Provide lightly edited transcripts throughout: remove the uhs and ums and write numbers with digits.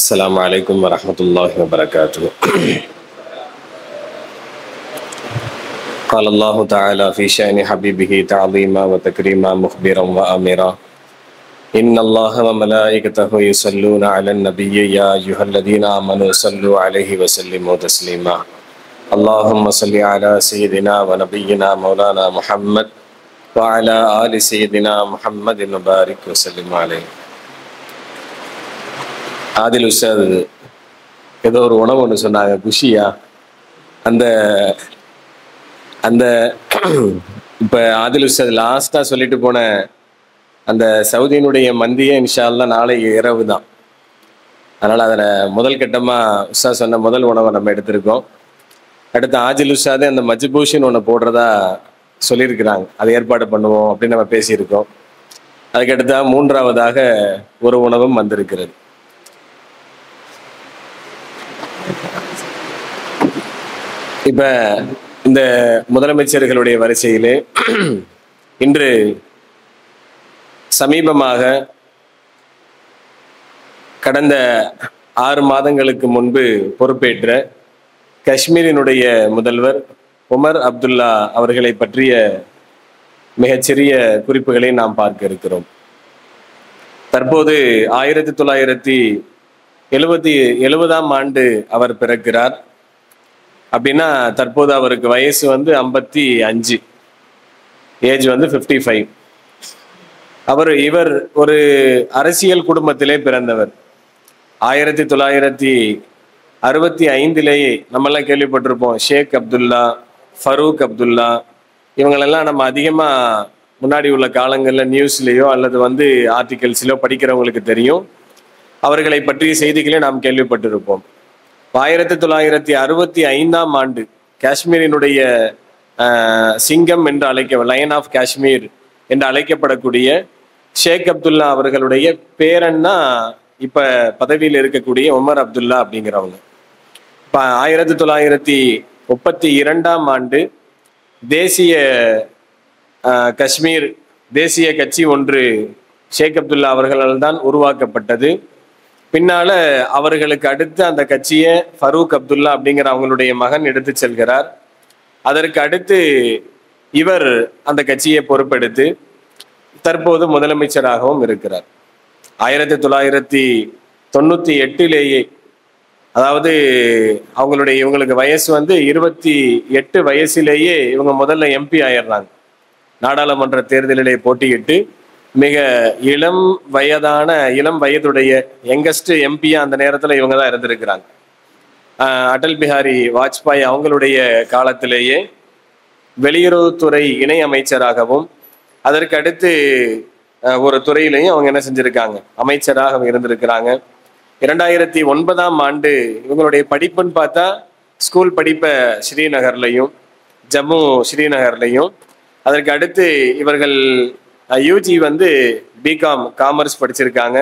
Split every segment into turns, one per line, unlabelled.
السلام عليكم ورحمة الله وبركاته. قال الله تعالى في شأن حبيبه تعظيما وتكريما مخبرا وآمرا إن الله وملائكته يصلون على النبي يا أيها الذين آمنوا صلوا عليه وسلموا تسليما اللهم صل على سيدنا ونبينا مولانا محمد وعلى آل سيدنا محمد وبارك وسلم عليه. ஆதில் உஸ்தாத் ஏதோ ஒரு உணவு ஒன்று சொன்னாங்க, குஷியா. அந்த அந்த இப்போ ஆதில் உஸ்தாத் லாஸ்ட்டாக சொல்லிட்டு போன அந்த சவுதியினுடைய மந்தியே இன்ஷா அல்லாஹ் நாளை இரவு தான். அதனால் அதில் முதல் கட்டமாக உஸ்தாத் சொன்ன முதல் உணவை நம்ம எடுத்திருக்கோம். அடுத்து ஆதில் உஸ்தாதே அந்த மஜ்பூஷின்னு ஒன்று போடுறதா சொல்லியிருக்கிறாங்க, அதை ஏற்பாடு பண்ணுவோம் அப்படின்னு நம்ம பேசியிருக்கோம். அதுக்கடுத்தா மூன்றாவதாக ஒரு உணவும் வந்திருக்கிறது. இப்ப இந்த முதலமைச்சர்களுடைய வரிசையிலே இன்று சமீபமாக கடந்த 6 மாதங்களுக்கு முன்பு பொறுப்பேற்ற காஷ்மீரினுடைய முதல்வர் உமர் அப்துல்லா அவர்களை பற்றிய மிகச்சிறிய குறிப்புகளை நாம் பார்க்க இருக்கிறோம். தற்போது 1970ஆம் ஆண்டு அவர் பிறக்கிறார். அப்படின்னா தற்போது அவருக்கு வயசு 55, ஏஜ் 55. இவர் ஒரு அரசியல் குடும்பத்திலே பிறந்தவர். 1965லேயே நம்மெல்லாம் கேள்விப்பட்டிருப்போம், ஷேக் அப்துல்லா, ஃபரூக் அப்துல்லா, இவங்களெல்லாம் நம்ம அதிகமாக முன்னாடி உள்ள காலங்களில் நியூஸ்லேயோ அல்லது ஆர்டிகல்ஸ்லையோ படிக்கிறவங்களுக்கு தெரியும். அவர்களை பற்றிய செய்திகளை நாம் கேள்விப்பட்டிருப்போம். 1965ஆம் ஆண்டு காஷ்மீரினுடைய சிங்கம் என்று லயன் ஆஃப் காஷ்மீர் என்று அழைக்கப்படக்கூடிய ஷேக் அப்துல்லா அவர்களுடைய பேரன்னா இப்ப பதவியில் இருக்கக்கூடிய உமர் அப்துல்லா அப்படிங்கிறவங்க. இப்ப 1932ஆம் ஆண்டு தேசிய காஷ்மீர் தேசிய கட்சி ஒன்று ஷேக் அப்துல்லா அவர்களால் தான் உருவாக்கப்பட்டது. பின்னால அவர்களுக்கு அடுத்து அந்த கட்சியை ஃபரூக் அப்துல்லா அப்படிங்கிற அவங்களுடைய மகன் எடுத்து செல்கிறார். அதற்கு அடுத்து இவர் அந்த கட்சியை பொறுப்பெடுத்து தற்போது முதலமைச்சராகவும் இருக்கிறார். 1998லேயே, அதாவது இவங்களுக்கு வயசு 28 வயசிலேயே இவங்க முதல்ல எம்பி ஆயிடுறாங்க. நாடாளுமன்ற தேர்தலிலே போட்டியிட்டு மிக இளம் வயதுடைய யங்கஸ்ட் எம்பியா அந்த நேரத்தில் இவங்க தான் இருந்திருக்கிறாங்க. அடல் பிஹாரி வாஜ்பாய் அவங்களுடைய காலத்திலேயே வெளியுறவுத்துறை இணை அமைச்சராகவும் அதற்கு அடுத்து ஒரு துறையிலையும் அவங்க என்ன செஞ்சிருக்காங்க, அமைச்சராக இருந்திருக்கிறாங்க. 2009ஆம் ஆண்டு இவங்களுடைய படிப்புன்னு பார்த்தா ஸ்கூல் படிப்பை ஸ்ரீநகர்லையும் ஜம்மு ஸ்ரீநகர்லையும், அதற்கு அடுத்து இவர்கள் யூஜி பிகாம் காமர்ஸ் படிச்சிருக்காங்க,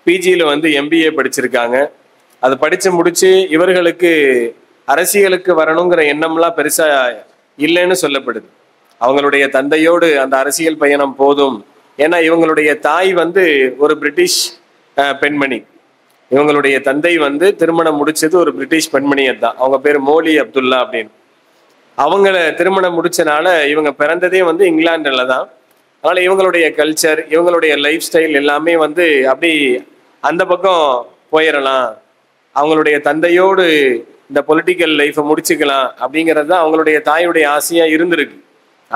பிஜியில் எம்பிஏ படிச்சிருக்காங்க. அது படித்து முடிச்சு இவர்களுக்கு அரசியலுக்கு வரணுங்கிற எண்ணம்லாம் பெருசா இல்லைன்னு சொல்லப்படுது. அவங்களுடைய தந்தையோடு அந்த அரசியல் பயணம் போதும். ஏன்னா இவங்களுடைய தாய் ஒரு பிரிட்டிஷ் பெண்மணி. இவங்களுடைய தந்தை திருமணம் முடிச்சது ஒரு பிரிட்டிஷ் பெண்மணியை தான். அவங்க பேர் மோலி அப்துல்லா அப்படின்னு. அவங்கள திருமணம் முடிச்சனால இவங்க பிறந்ததே இங்கிலாந்துல தான். அதனால இவங்களுடைய கல்ச்சர், இவங்களுடைய லைஃப் ஸ்டைல் எல்லாமே அப்படி அந்த பக்கம் போயிடலாம், அவங்களுடைய தந்தையோடு இந்த பொலிட்டிக்கல் லைஃப்பை முடிச்சுக்கலாம் அப்படிங்கிறது தான் அவங்களுடைய தாயுடைய ஆசையா இருந்திருக்கு.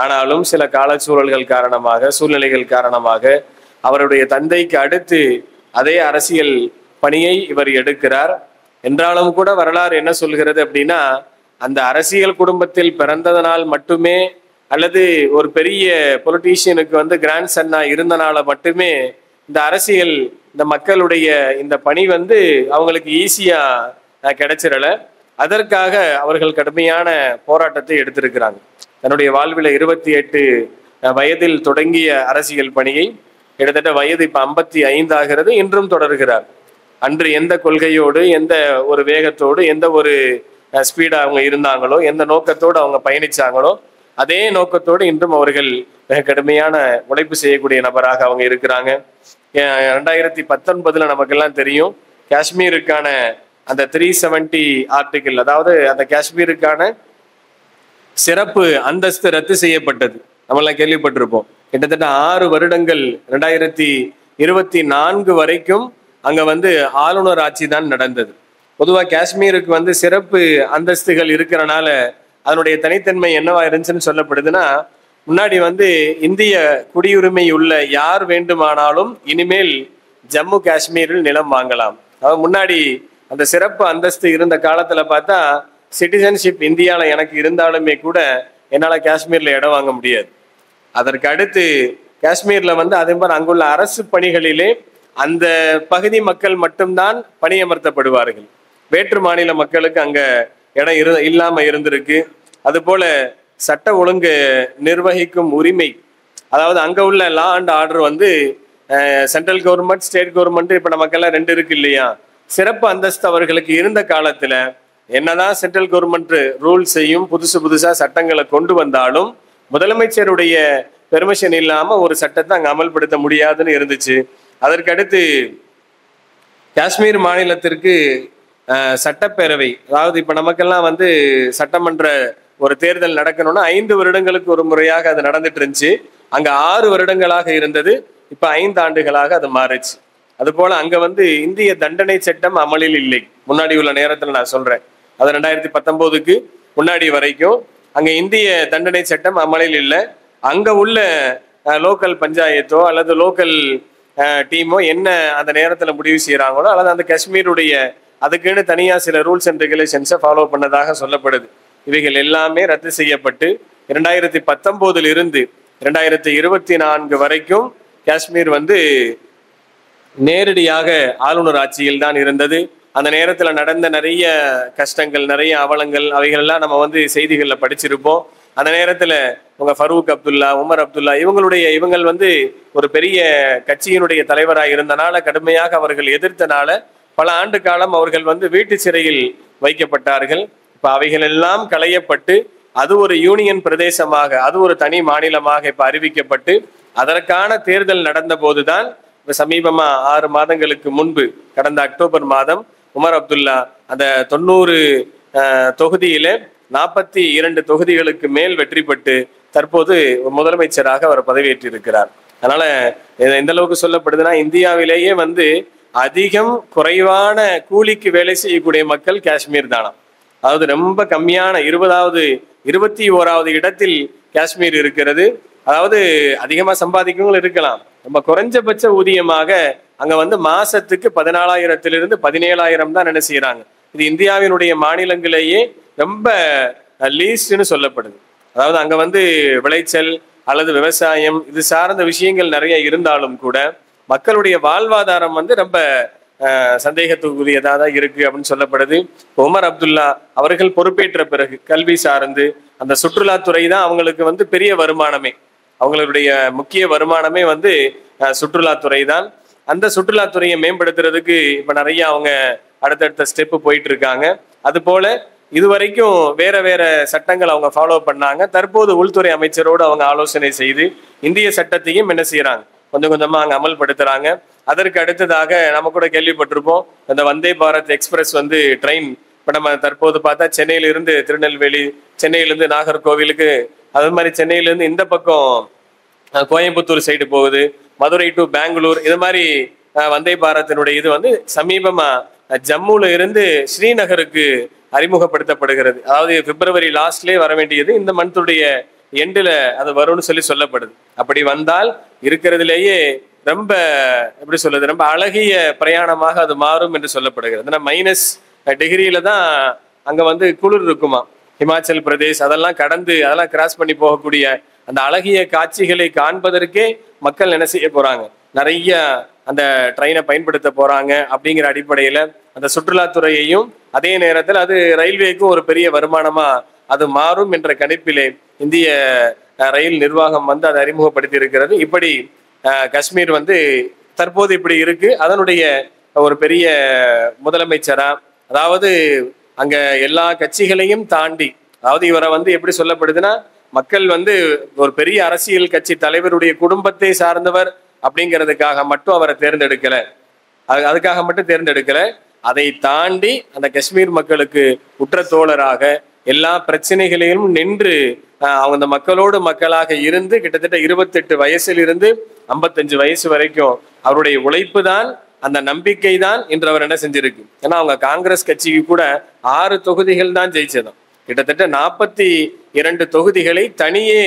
ஆனாலும் சில காலச்சூழல்கள் காரணமாக, சூழ்நிலைகள் காரணமாக அவருடைய தந்தைக்கு அடுத்து அதே அரசியல் பணியை இவர் எடுக்கிறார். என்றாலும் கூட வரலாறு என்ன சொல்கிறது அப்படின்னா, அந்த அரசியல் குடும்பத்தில் பிறந்ததனால் மட்டுமே அல்லது ஒரு பெரிய பொலிட்டீஷியனுக்கு கிராண்ட் சன்னா இருந்தனால மட்டுமே இந்த அரசியல், இந்த மக்களுடைய இந்த பணி அவங்களுக்கு ஈஸியா கிடைச்சிடல. அதற்காக அவர்கள் கடுமையான போராட்டத்தை எடுத்திருக்கிறாங்க. தன்னுடைய வாழ்வில் 28 வயதில் தொடங்கிய அரசியல் பணியை கிட்டத்தட்ட வயது இப்ப 55 ஆகிறது, இன்றும் தொடர்கிறார். அன்று எந்த கொள்கையோடு, எந்த ஒரு வேகத்தோடு, எந்த ஒரு ஸ்பீடா அவங்க இருந்தாங்களோ, எந்த நோக்கத்தோடு அவங்க பயணிச்சாங்களோ, அதே நோக்கத்தோடு இன்றும் அவர்கள் கடுமையான உழைப்பு செய்யக்கூடிய நபராக அவங்க இருக்கிறாங்க. 2019 நமக்கெல்லாம் தெரியும், காஷ்மீருக்கான அந்த 370 ஆர்டிகிள், அதாவது அந்த காஷ்மீருக்கான சிறப்பு அந்தஸ்து ரத்து செய்யப்பட்டது. நம்மளாம் கேள்விப்பட்டிருப்போம். கிட்டத்தட்ட 6 வருடங்கள் 2024 வரைக்கும் அங்க வந்து ஆளுநர் ஆட்சி தான் நடந்தது. பொதுவா காஷ்மீருக்கு வந்து சிறப்பு அந்தஸ்துகள் இருக்கிறனால அதனுடைய தனித்தன்மை என்னவா இருந்துச்சுன்னு சொல்லப்படுதுன்னா, முன்னாடி வந்து இந்திய குடியுரிமை உள்ள யார் வேண்டுமானாலும் இனிமேல் ஜம்மு காஷ்மீரில் நிலம் வாங்கலாம். அதாவது முன்னாடி அந்த சிறப்பு அந்தஸ்து இருந்த காலத்துல பார்த்தா சிட்டிசன்ஷிப் இந்தியால எனக்கு இருந்தாலுமே கூட என்னால காஷ்மீர்ல இடம் வாங்க முடியாது. அதற்கு அடுத்து காஷ்மீர்ல வந்து அதே மாதிரி அங்குள்ள அரசு பணிகளிலே அந்த பகுதி மக்கள் மட்டும்தான் பணியமர்த்தப்படுவார்கள். வேற்று மாநில மக்களுக்கு அங்க இடம் இல்லாம இருந்திருக்கு. அது போல சட்ட ஒழுங்கு நிர்வகிக்கும் உரிமை, அதாவது அங்க உள்ள லா அண்ட் ஆர்டர் வந்து சென்ட்ரல் கவர்மெண்ட், ஸ்டேட் கவர்மெண்ட், இப்ப நமக்கெல்லாம் 2 இருக்கு இல்லையா. சிறப்பு அந்தஸ்து அவர்களுக்கு இருந்த காலத்துல என்னதான் சென்ட்ரல் கவர்மெண்ட் ரூல் செய்யும், புதுசா சட்டங்களை கொண்டு வந்தாலும் முதலமைச்சருடைய பெர்மிஷன் இல்லாம ஒரு சட்டத்தை அங்க அமல்படுத்த முடியாதுன்னு இருந்துச்சு. அதற்கடுத்து காஷ்மீர் மாநிலத்திற்கு சட்டப்பேரவை, அதாவது இப்ப நமக்கெல்லாம் வந்து சட்டமன்ற ஒரு தேர்தல் நடக்கணும்னா 5 வருடங்களுக்கு ஒரு முறையாக அது நடந்துட்டு இருந்துச்சு. அங்க 6 வருடங்களாக இருந்தது. இப்ப 5 ஆண்டுகளாக அது மாறிச்சு. அது போல அங்க வந்து இந்திய தண்டனை சட்டம் அமலில் இல்லை. முன்னாடி உள்ள நேரத்துல நான் சொல்றேன், அது 2019க்கு முன்னாடி வரைக்கும் அங்க இந்திய தண்டனை சட்டம் அமலில் இல்லை. அங்க உள்ள லோக்கல் பஞ்சாயத்தோ அல்லது லோக்கல் டீமோ என்ன அந்த நேரத்துல முடிவு செய்யறாங்களோ அல்லது அந்த காஷ்மீருடைய அதுக்குன்னு தனியா சில ரூல்ஸ் அண்ட் ரெகுலேஷன்ஸை ஃபாலோ பண்ணதாக சொல்லப்படுது. இவைகள் எல்லாமே ரத்து செய்யப்பட்டு 2019 இருந்து 2024 வரைக்கும் காஷ்மீர் வந்து நேரடியாக ஆளுநர் ஆட்சியில் தான் இருந்தது. அந்த நேரத்தில் நடந்த நிறைய கஷ்டங்கள், நிறைய அவலங்கள், அவைகள் எல்லாம் நம்ம வந்து செய்திகள்ல படிச்சிருப்போம். அந்த நேரத்துல உங்க ஃபரூக் அப்துல்லா, உமர் அப்துல்லா இவங்கள் வந்து ஒரு பெரிய கட்சியினுடைய தலைவராக இருந்தனால, கடுமையாக அவர்கள் எதிர்த்தனால பல ஆண்டு காலம் அவர்கள் வந்து வீட்டு சிறையில் வைக்கப்பட்டார்கள். இப்ப அவைகள் எல்லாம் களையப்பட்டு அது ஒரு யூனியன் பிரதேசமாக, அது ஒரு தனி மாநிலமாக இப்ப அறிவிக்கப்பட்டு அதற்கான தேர்தல் நடந்த போதுதான் இப்ப சமீபமா 6 மாதங்களுக்கு முன்பு கடந்த அக்டோபர் மாதம் உமர் அப்துல்லா அந்த 90 தொகுதியில 42 தொகுதிகளுக்கு மேல் வெற்றி பெற்று தற்போது முதலமைச்சராக அவர் பதவியேற்றிருக்கிறார். அதனால எந்த அளவுக்கு சொல்லப்படுதுன்னா, இந்தியாவிலேயே வந்து அதிகம் குறைவான கூலிக்கு வேலை செய்யக்கூடிய மக்கள் காஷ்மீர் தானா. அதாவது ரொம்ப கம்மியான 21வது இடத்தில் காஷ்மீர் இருக்கிறது. அதாவது அதிகமா சம்பாதிக்கவங்களும் இருக்கலாம், ரொம்ப குறைஞ்சபட்ச ஊதியமாக அங்க வந்து மாசத்துக்கு 14,000 17,000 தான் என்ன செய்யறாங்க. இது இந்தியாவினுடைய மாநிலங்களிலேயே ரொம்ப லீஸ்ட்னு சொல்லப்படுது. அதாவது அங்க வந்து விளைச்சல் அல்லது விவசாயம் இது சார்ந்த விஷயங்கள் நிறைய இருந்தாலும் கூட மக்களுடைய வாழ்வாதாரம் வந்து ரொம்ப சந்தேகத்துக்குரியதாக தான் இருக்கு அப்படின்னு சொல்லப்படுது. உமர் அப்துல்லா அவர்கள் பொறுப்பேற்ற பிறகு கல்வி சார்ந்து அந்த சுற்றுலாத்துறை தான் அவங்களுக்கு வந்து பெரிய வருமானமே. அவங்களுடைய முக்கிய வருமானமே வந்து சுற்றுலாத்துறை தான். அந்த சுற்றுலாத்துறையை மேம்படுத்துறதுக்கு இப்ப நிறைய அவங்க அடுத்தடுத்த ஸ்டெப்பு போயிட்டு இருக்காங்க. அது போல இதுவரைக்கும் வேற வேற சட்டங்கள் அவங்க ஃபாலோ பண்ணாங்க. தற்போது உள்துறை அமைச்சரோடு அவங்க ஆலோசனை செய்து இந்திய சட்டத்தையும் என்ன செய்யறாங்க, கொஞ்சம் கொஞ்சமா அங்க அமல்படுத்துறாங்க. அதற்கு அடுத்ததாக நம்ம கூட கேள்விப்பட்டிருப்போம், இந்த வந்தே பாரத் எக்ஸ்பிரஸ் வந்து ட்ரெயின் இப்ப நம்ம தற்போது பார்த்தா சென்னையிலிருந்து திருநெல்வேலி, சென்னையிலிருந்து நாகர்கோவிலுக்கு, அது மாதிரி சென்னையிலிருந்து இந்த பக்கம் கோயம்புத்தூர் சைடு போகுது, மதுரை டு பெங்களூர், இது மாதிரி வந்தே பாரத்தினுடைய இது வந்து சமீபமா ஜம்முல இருந்து ஸ்ரீநகருக்கு அறிமுகப்படுத்தப்படுகிறது. அதாவது பிப்ரவரி லாஸ்ட்லேயே வர வேண்டியது இந்த மந்த்துடைய எண்டில் அது வரும்னு சொல்லப்படுது. அப்படி வந்தால் இருக்கிறதுலேயே ரொம்ப எப்படி சொல்றது, ரொம்ப அழகிய பிரயாணமாக அது மாறும் என்று சொல்லப்படுகிறது. -டிகிரியில தான் அங்க வந்து குளிர் இருக்குமா. ஹிமாச்சல் பிரதேஷ் அதெல்லாம் கடந்து அதெல்லாம் கிராஸ் பண்ணி போகக்கூடிய அந்த அழகிய காட்சிகளை காண்பதற்கே மக்கள் என்ன செய்ய போறாங்க, நிறைய அந்த ட்ரெயினை பயன்படுத்த போறாங்க. அப்படிங்கிற அடிப்படையில அந்த சுற்றுலாத்துறையையும் அதே நேரத்தில் அது ரயில்வேக்கும் ஒரு பெரிய வருமானமா அது மாறும் என்ற கணிப்பிலே இந்திய ரயில் நிர்வாகம் வந்து அதை அறிமுகப்படுத்தி இருக்கிறது. இப்படி காஷ்மீர் வந்து தற்போது இப்படி இருக்கு. அதனுடைய ஒரு பெரிய முதலமைச்சரா, அதாவது அங்க எல்லா கட்சிகளையும் தாண்டி, அதாவது இவரை வந்து எப்படி சொல்லப்படுதுன்னா, மக்கள் வந்து ஒரு பெரிய அரசியல் கட்சி தலைவருடைய குடும்பத்தை சார்ந்தவர் அப்படிங்கிறதுக்காக மட்டும் அவரை தேர்ந்தெடுக்கல. அதுக்காக மட்டும் தேர்ந்தெடுக்கல. அதை தாண்டி அந்த காஷ்மீர் மக்களுக்கு உற்ற தோழராக எல்லா பிரச்சனைகளையும் நின்று அவங்க அந்த மக்களோடு மக்களாக இருந்து கிட்டத்தட்ட 28 வயசிலிருந்து 55 வயசு வரைக்கும் அவருடைய உழைப்பு தான், அந்த நம்பிக்கை தான் இன்று அவர் என்ன செஞ்சிருக்கு. ஏன்னா அவங்க காங்கிரஸ் கட்சிக்கு கூட 6 தொகுதிகள் தான் ஜெயிச்சதும். கிட்டத்தட்ட 42 தொகுதிகளை தனியே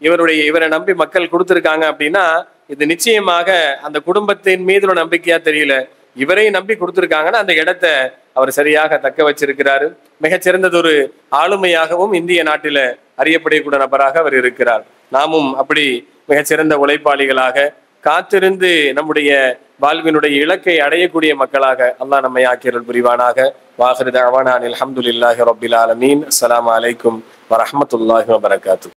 இவரை நம்பி மக்கள் கொடுத்துருக்காங்க. அப்படின்னா இது நிச்சயமாக அந்த குடும்பத்தின் மீது ஒரு நம்பிக்கையா தெரியல, இவரை நம்பி கொடுத்துருக்காங்கன்னா அந்த இடத்தை அவர் சரியாக தக்க வச்சிருக்கிறாரு. மிகச்சிறந்ததொரு ஆளுமையாகவும் இந்திய நாட்டில அறியப்படக்கூடிய நபராக அவர் இருக்கிறார். நாமும் அப்படி மிகச்சிறந்த உழைப்பாளிகளாக காத்திருந்து நம்முடைய வாழ்வினுடைய இலக்கை அடையக்கூடிய மக்களாக அல்லாஹ் நம்மை ஆக்கியருள் புரிவானாக. வாஹிரு தஅவானா அல்ஹம்துலில்லாஹி ரப்பில் ஆலமீன். அஸ்ஸலாமு அலைக்கும் வரஹ்மத்துல்லாஹி வபரகாத்துஹு.